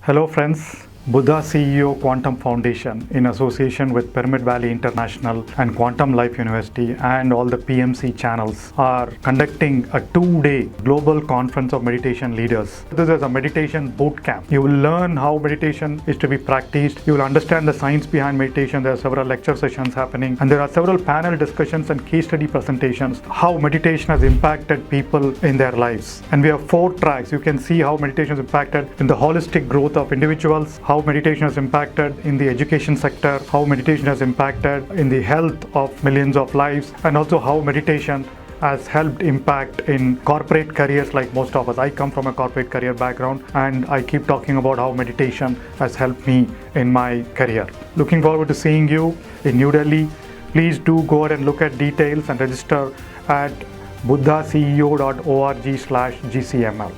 Hello friends, Buddha CEO Quantum Foundation in association with Pyramid Valley International and Quantum Life University and all the PMC channels are conducting a 2-day global conference of meditation leaders. This is a meditation boot camp. You will learn how meditation is to be practiced. You will understand the science behind meditation. There are several lecture sessions happening and there are several panel discussions and case study presentations, how meditation has impacted people in their lives. And we have 4 tracks. You can see how meditation has impacted in the holistic growth of individuals, how meditation has impacted in the education sector, how meditation has impacted in the health of millions of lives, and also how meditation has helped impact in corporate careers like most of us. I come from a corporate career background and I keep talking about how meditation has helped me in my career. Looking forward to seeing you in New Delhi. Please do go ahead and look at details and register at buddhaceo.org/GCML.